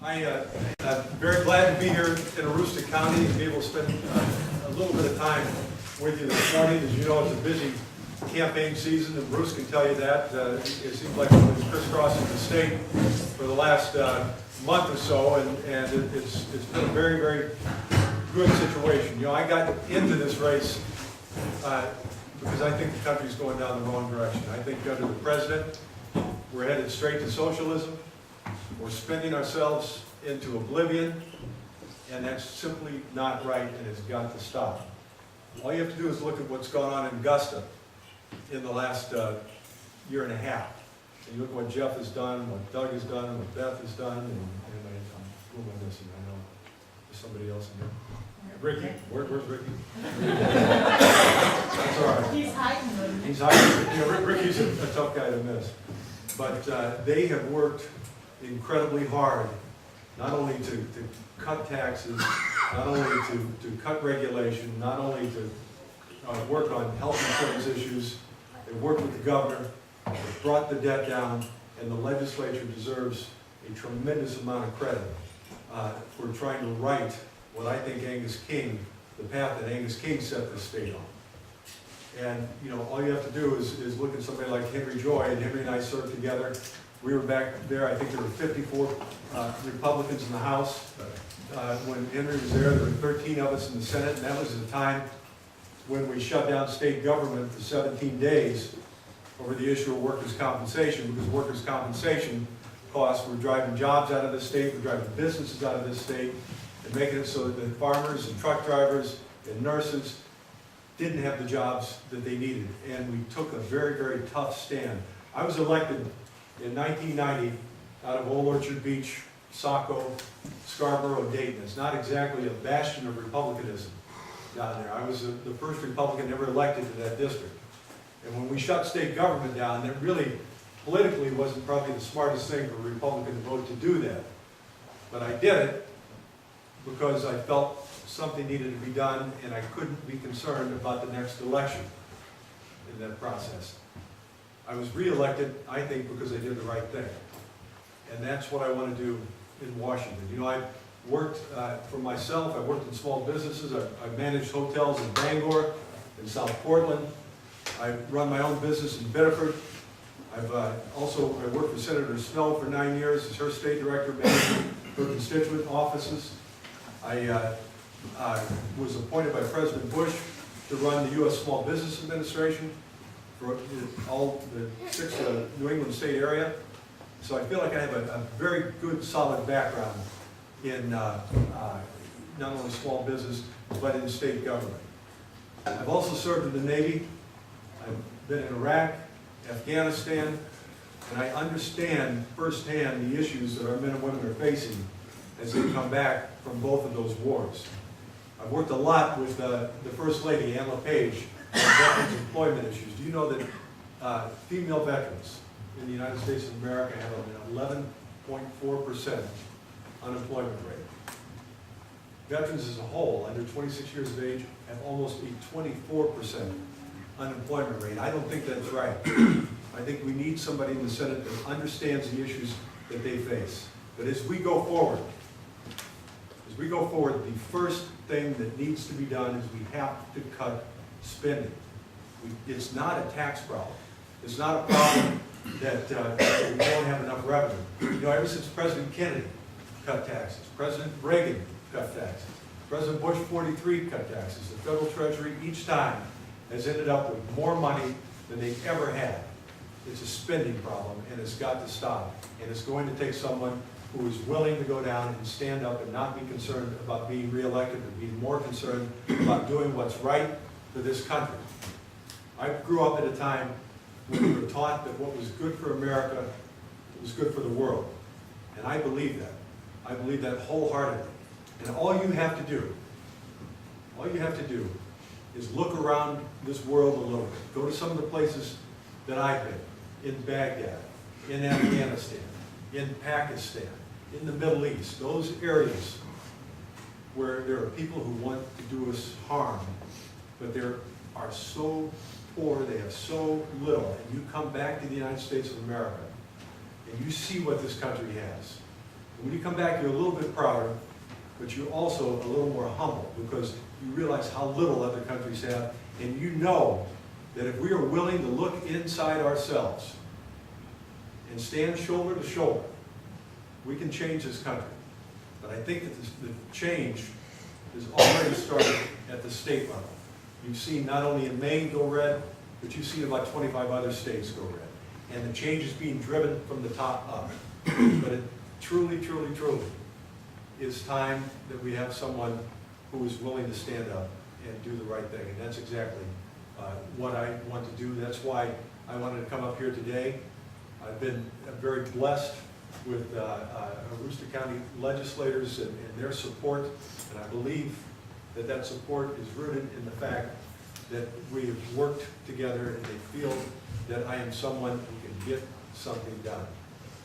I'm very glad to be here in Aroostook County and be able to spend a little bit of time with you this morning. As you know, it's a busy campaign season, and Bruce can tell you that. It seems like we've been crisscrossing the state for the last month or so, and it's been a very, very good situation. You know, I got into this race because I think the country's going down the wrong direction. I think under the president, we're headed straight to socialism. We're spending ourselves into oblivion, and that's simply not right, and it's got to stop. All you have to do is look at what's gone on in Augusta in the last year and a half. And you look at what Jeff has done, what Doug has done, what Beth has done, and who am I missing? I know there's somebody else in there. Ricky, where's Ricky? That's all right. He's hiding. He's hiding. You know, Ricky's a tough guy to miss. But they have worked incredibly hard, not only to cut taxes, not only to cut regulation, not only to work on health insurance issues. They've worked with the governor, they've brought the debt down, and the legislature deserves a tremendous amount of credit for trying to right what I think Angus King, the path that Angus King set the state on. And you know, all you have to do is look at somebody like Henry Joy, and Henry and I served together. We were back there, I think there were 54 Republicans in the House. When Henry was there were 13 of us in the Senate, and that was at a time when we shut down state government for 17 days over the issue of workers' compensation, because workers' compensation costs were driving jobs out of the state, were driving businesses out of this state, and making it so that the farmers and truck drivers and nurses didn't have the jobs that they needed. And we took a very, very tough stand. I was elected in 1990 out of Old Orchard Beach, Saco, Scarborough, Dayton. It's not exactly a bastion of republicanism down there. I was the first Republican ever elected to that district. And when we shut state government down, that really politically wasn't probably the smartest thing for a Republican to vote to do that. But I did it because I felt something needed to be done, and I couldn't be concerned about the next election in that process. I was reelected, I think, because I did the right thing. And that's what I want to do in Washington. You know, I've worked for myself, I've worked in small businesses, I've managed hotels in Bangor, in South Portland, I've run my own business in Biddeford. I worked for Senator Snowe for 9 years as her state director, managing her constituent offices. I was appointed by President Bush to run the U.S. Small Business Administration for all the 6 New England state area. So I feel like I have a very good, solid background in not only small business, but in state government. I've also served in the Navy. I've been in Iraq, Afghanistan, and I understand firsthand the issues that our men and women are facing as they come back from both of those wars. I've worked a lot with the First Lady, Ann LaPage, on veterans employment issues. Do you know that female veterans in the United States of America have an 11.4% unemployment rate? Veterans as a whole, under 26 years of age, have almost a 24% unemployment rate. I don't think that's right. I think we need somebody in the Senate that understands the issues that they face. But as we go forward, the first thing that needs to be done is we have to cut spending. It's not a tax problem. It's not a problem that we don't have enough revenue. You know, ever since President Kennedy cut taxes, President Reagan cut taxes, President Bush 43 cut taxes, the federal treasury each time has ended up with more money than they've ever had. It's a spending problem, and it's got to stop. And it's going to take someone who is willing to go down and stand up and not be concerned about being reelected, but be more concerned about doing what's right for this country. I grew up at a time when we were taught that what was good for America was good for the world. And I believe that. I believe that wholeheartedly. And all you have to do is look around this world a little bit. Go to some of the places that I've been, in Baghdad, in Afghanistan, in Pakistan, in the Middle East, those areas where there are people who want to do us harm, but they are so poor, they have so little, and you come back to the United States of America, and you see what this country has. And when you come back, you're a little bit prouder, but you're also a little more humble because you realize how little other countries have, and you know that if we are willing to look inside ourselves and stand shoulder to shoulder, we can change this country. But I think that the change is already started at the state level. You've seen not only in Maine go red, but you've seen about 25 other states go red. And the change is being driven from the top up. But it truly, truly, truly is time that we have someone who is willing to stand up and do the right thing. And that's exactly what I want to do. That's why I wanted to come up here today. I've been very blessed with Aroostook County legislators and their support, and I believe that that support is rooted in the fact that we have worked together and they feel that I am someone who can get something done.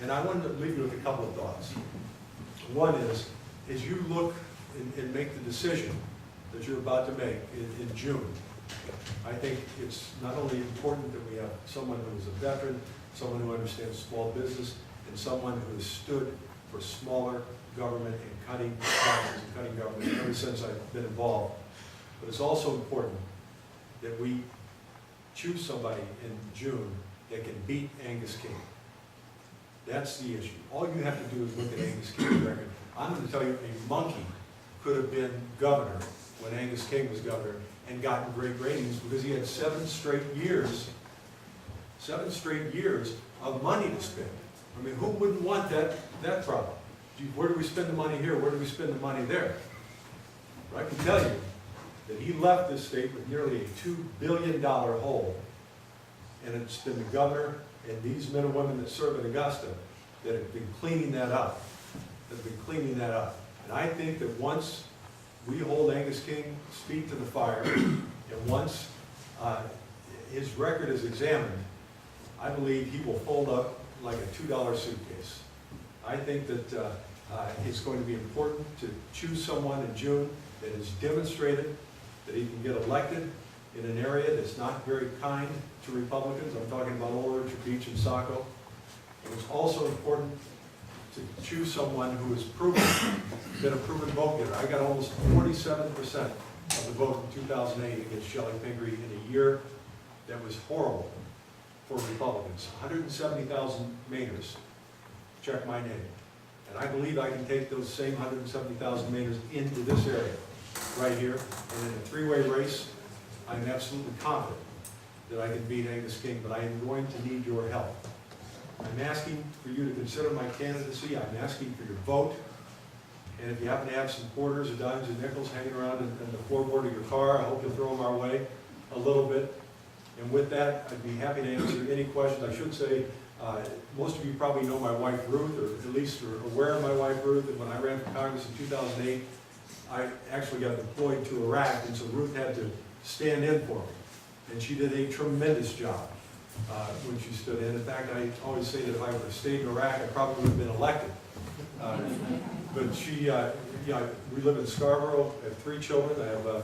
And I wanted to leave you with a couple of thoughts. One is, as you look and make the decision that you're about to make in June, I think it's not only important that we have someone who is a veteran, someone who understands small business, and someone who has stood for smaller government and cutting taxes and cutting government ever since I've been involved. But it's also important that we choose somebody in June that can beat Angus King. That's the issue. All you have to do is look at Angus King's record. I'm going to tell you, a monkey could have been governor when Angus King was governor and gotten great ratings because he had 7 straight years of money to spend. I mean, who wouldn't want that problem? Where do we spend the money here? Where do we spend the money there? I can tell you that he left this state with nearly a $2 billion hole, and it's been the governor and these men and women that serve in Augusta that have been cleaning that up. And I think that once we hold Angus King's feet to the fire, and once his record is examined, I believe he will fold up like a $2 suitcase. I think that it's going to be important to choose someone in June that has demonstrated that he can get elected in an area that's not very kind to Republicans. I'm talking about Old Orchard Beach and Saco. And it's also important to choose someone who has been a proven vote getter. I got almost 47% of the vote in 2008 against Shelley Pingree in a year that was horrible for Republicans. 170,000 Mainers check my name. And I believe I can take those same 170,000 Mainers into this area right here. And in a 3-way race, I'm absolutely confident that I can beat Angus King, but I am going to need your help. I'm asking for you to consider my candidacy. I'm asking for your vote. And if you happen to have some quarters or dimes and nickels hanging around in the floorboard of your car, I hope you'll throw them our way a little bit. And with that, I'd be happy to answer any questions. I should say, most of you probably know my wife Ruth, or at least are aware of my wife Ruth. And when I ran for Congress in 2008, I actually got deployed to Iraq, and so Ruth had to stand in for me. And she did a tremendous job when she stood in. In fact, I always say that if I would have stayed in Iraq, I probably would have been elected. But she, we live in Scarborough. I have 3 children. I have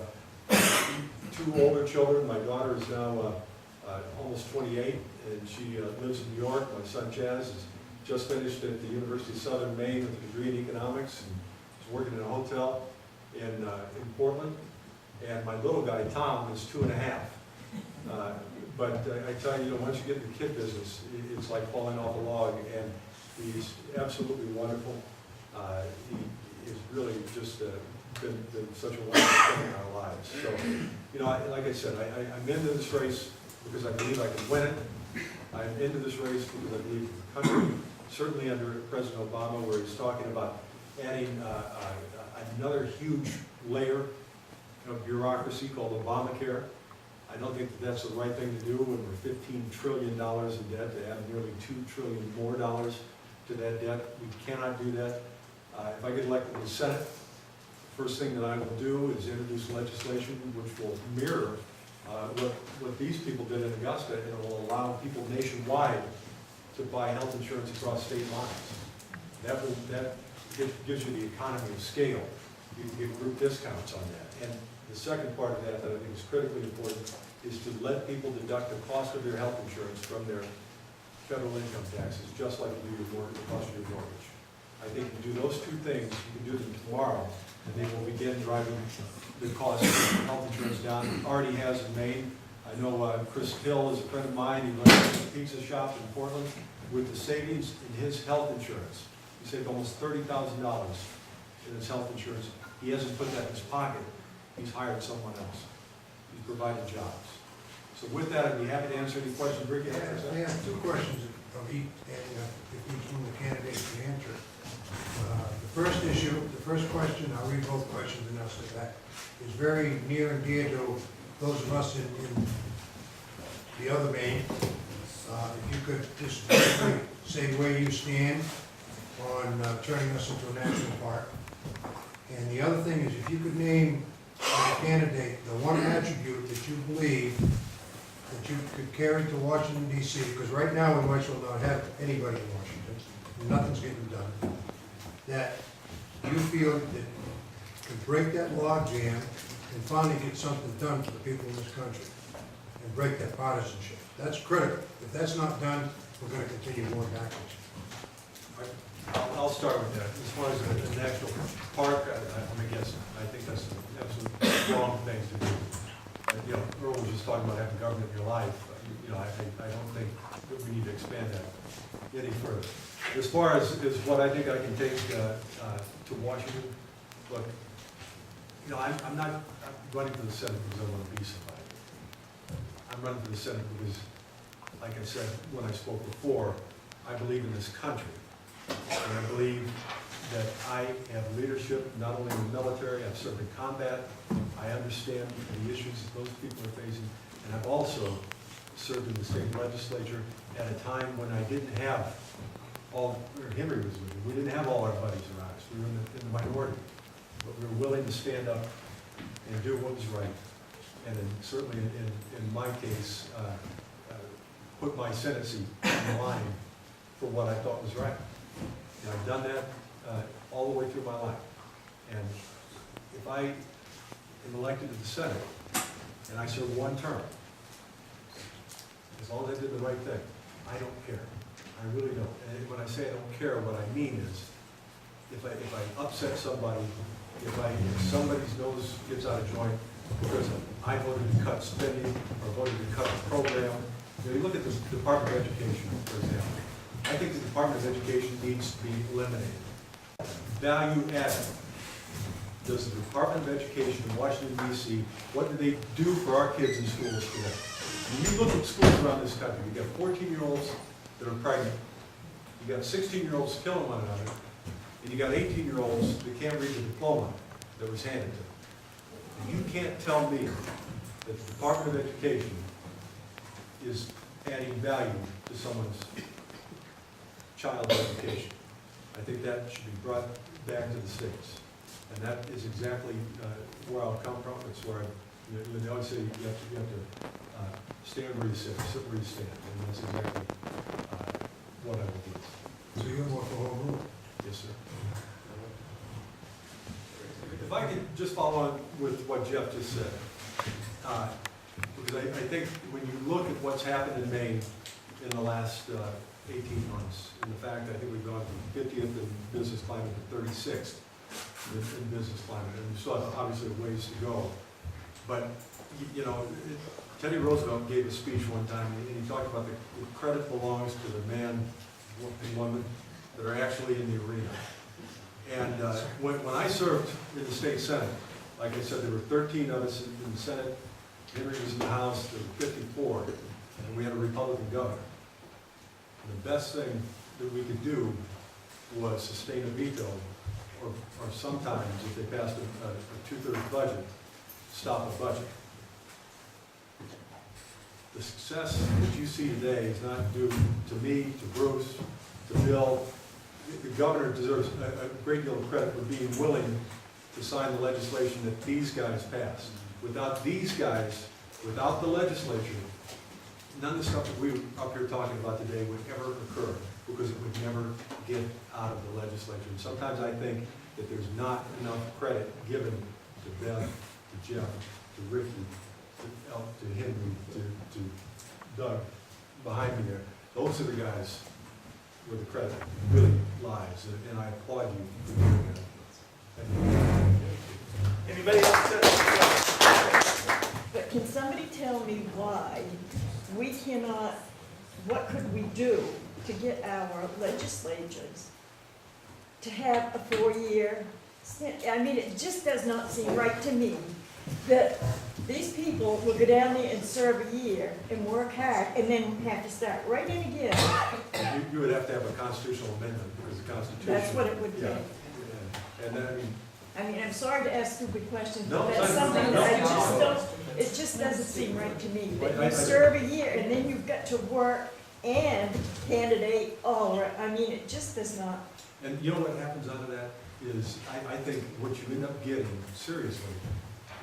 2 older children. My daughter is now almost 28, and she lives in New York. My son Chaz has just finished at the University of Southern Maine with a degree in economics, and is working in a hotel in Portland. And my little guy, Tom, is 2.5. But I tell you, once you get in the kid business, it's like falling off a log, and he's absolutely wonderful. He is really just been such a wonderful thing in our lives. So, like I said, I'm into this race because I believe I can win it. I'm into this race because I believe the country, certainly under President Obama, where he's talking about adding another huge layer of bureaucracy called Obamacare. I don't think that that's the right thing to do when we're $15 trillion in debt, to add nearly $2 trillion more to that debt. We cannot do that. If I get elected to the Senate, the first thing that I will do is introduce legislation which will mirror what these people did in Augusta, and it will allow people nationwide to buy health insurance across state lines. That gives you the economy of scale. You can get group discounts on that. And the second part of that I think is critically important is to let people deduct the cost of their health insurance from their federal income taxes, just like you do the cost of your mortgage. I think you do those two things, you can do them tomorrow, and they will begin driving the cost of health insurance down. It already has in Maine. I know Chris Hill is a friend of mine. He runs a pizza shop in Portland. With the savings in his health insurance, he saved almost $30,000 in his health insurance. He hasn't put that in his pocket. He's hired someone else. He's provided jobs. So with that, I'd be happy to answer any questions. Rick, you have I have two questions of each, and if each one of the candidates can answer. The first question, I'll read both questions and I'll say that, is very near and dear to those of us in the other Maine. If you could just briefly say where you stand on turning us into a national park. And the other thing is, if you could name as a candidate the one attribute that you believe that you could carry to Washington, D.C., because right now we might as well not have anybody in Washington. Nothing's getting done. That you feel that could break that logjam and finally get something done for the people in this country and break that partisanship. That's critical. If that's not done, we're going to continue going backwards. I'll start with that. As far as the national park, I guess I think that's an absolute wrong thing to do. You know, Earl was just talking about having government in your life. You know, I don't think that we need to expand that any further. As far as what I think I can take to Washington, look, you know, I'm not running for the Senate because I want to be somebody. I'm running for the Senate because, like I said when I spoke before, I believe in this country. And I believe that I have leadership, not only in the military, I've served in combat, I understand the issues that those people are facing, and I've also served in the state legislature at a time when I didn't have Henry was with me, we didn't have all our buddies around us, we were in the minority, but we were willing to stand up and do what was right, and certainly in my case, put my Senate seat on the line for what I thought was right. And I've done that all the way through my life. And if I am elected to the Senate and I serve one term, as long as I did the right thing, I don't care. I really don't. And when I say I don't care, what I mean is if I upset somebody, if somebody's nose gets out of joint because I voted to cut spending or voted to cut a program. You know, you look at the Department of Education, for example. I think the Department of Education needs to be eliminated. Value added. Does the Department of Education in Washington, D.C., what do they do for our kids in schools today? When you look at schools around this country, you got 14-year-olds that are pregnant, you got 16-year-olds killing one another, and you got 18-year-olds that can't read the diploma that was handed to them. And you can't tell me that the Department of Education is adding value to someone's child's education. I think that should be brought back to the states. And that is exactly where I'll come from. It's where they always say you have to stand where you sit where you stand. And that's exactly what I will do. So you're more for home rule? Yes, sir. If I could just follow on with what Jeff just said. Because I think when you look at what's happened in Maine in the last 18 months, and the fact that I think we've gone from 50th in business climate to 36th in business climate, and we still have obviously ways to go. But, you know, Teddy Roosevelt gave a speech one time, and he talked about the credit belongs to the man and women that are actually in the arena. And when I served in the state Senate, like I said, there were 13 of us in the Senate. Henry was in the House, there were 54, and we had a Republican governor. And the best thing that we could do was sustain a veto, or sometimes, if they passed a two-thirds budget, stop a budget. The success that you see today is not due to me, to Bruce, to Bill. The governor deserves a great deal of credit for being willing to sign the legislation that these guys passed. Without these guys, without the legislature, none of the stuff that we are up here talking about today would ever occur, because it would never get out of the legislature. And sometimes I think that there's not enough credit given to Beth, to Jeff, to Ricky, to Henry, to Doug behind me there. Those are the guys where the credit really lives, and I applaud you for doing that. Thank you. Anybody else? But can somebody tell me why we cannot, what could we do to get our legislatures to have a 4-year stint? I mean, it just does not seem right to me that these people will go down there and serve a year and work hard and then have to start right in again. You would have to have a constitutional amendment, because the Constitution. That's what it would be. Yeah. And then, I mean, I'm sorry to ask stupid questions, No, but that's no, something no, that I no. just don't, it just doesn't seem right to me. That I- you serve a year and then you've got to work and candidate all, I mean, it just does not. And you know what happens out of that is, I think what you end up getting, seriously,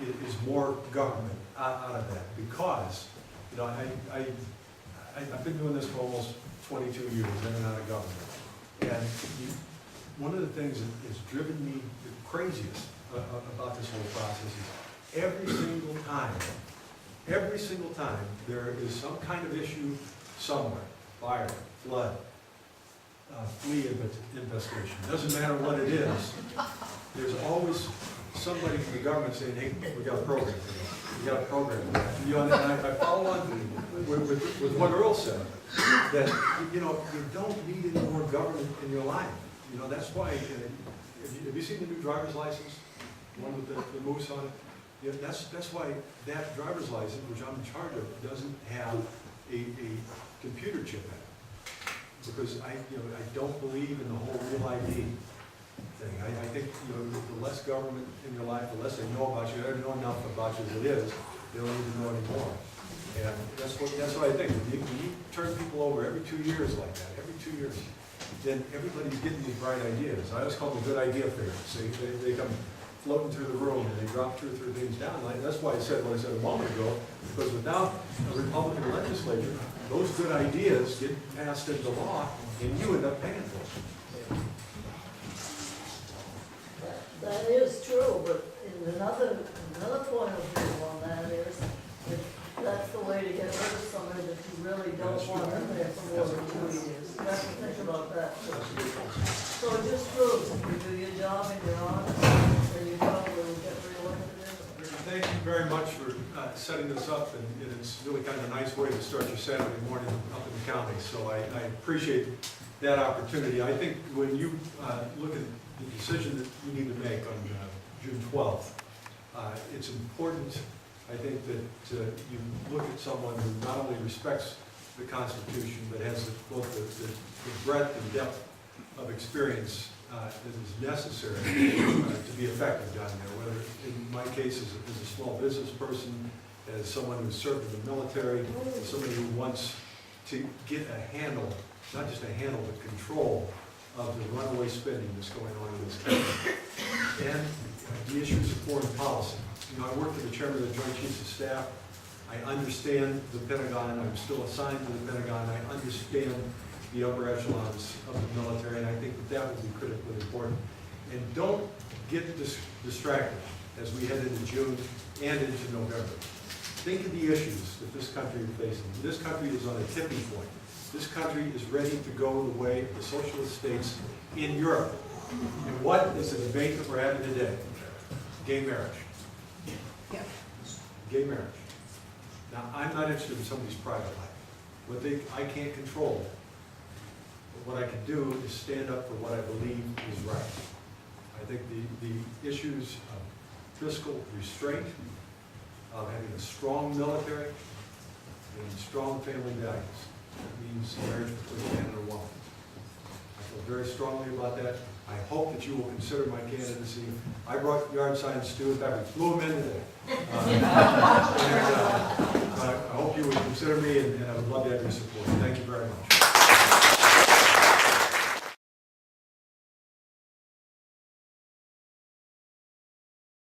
is more government out of that. Because, you know, I've been doing this for almost 22 years, in and out of government. And one of the things that has driven me the craziest about this whole process is every single time there is some kind of issue somewhere, fire, flood, flea investigation, doesn't matter what it is, there's always somebody from the government saying, hey, we got a program for you. We got a program for that. You know, and I follow on with what Earl said, that, you know, you don't need any more government in your life. You know, that's why, have you seen the new driver's license? The one with the moose on it? Yeah, that's why that driver's license, which I'm in charge of, doesn't have a computer chip in it. Because I don't believe in the whole real ID thing. I think, you know, the less government in your life, the less they know about you. They already know enough about you as it is. They don't need to know anymore. And that's what I think. When you turn people over every 2 years like that, every 2 years, then everybody's getting these bright ideas. I always call them good idea fairs. They come floating through the room and they drop 2 or 3 things down. That's why I said what I said a moment ago, because without a Republican legislature, those good ideas get passed into law and you end up paying for it. That is true, but in another point of view on that is, if that's the way to get rid of somebody that you really don't want in there for more than 2 years. You have to think about that. So it just proves if you do your job and you're honest, then you probably will get reelected anyway. Thank you very much for setting this up, and it's really kind of a nice way to start your Saturday morning up in the county. So I appreciate that opportunity. I think when you look at the decision that you need to make on June 12th, it's important, I think, that you look at someone who not only respects the Constitution, but has both the breadth and depth of experience that is necessary to be effective down there, whether in my case as a small business person, as someone who's served in the military, as somebody who wants to get a handle, not just a handle, but control of the runaway spending that's going on in this country. And the issues of foreign policy. You know, I work for the chairman of the Joint Chiefs of Staff. I understand the Pentagon. I'm still assigned to the Pentagon. I understand the upper echelons of the military, and I think that would be critically important. And don't get distracted as we head into June and into November. Think of the issues that this country is facing. This country is on a tipping point. This country is ready to go the way of the socialist states in Europe. And what is the debate that we're having today? Gay marriage. Yeah. Gay marriage. Now, I'm not interested in somebody's private life. I can't control. But what I can do is stand up for what I believe is right. I think the issues of fiscal restraint, of having a strong military, and strong family values. That means marriage between a man and a woman. I feel very strongly about that. I hope that you will consider my candidacy. I brought yard signs too. In fact, we flew them in today. I hope you would consider me, and I would love to have your support. Thank you very much.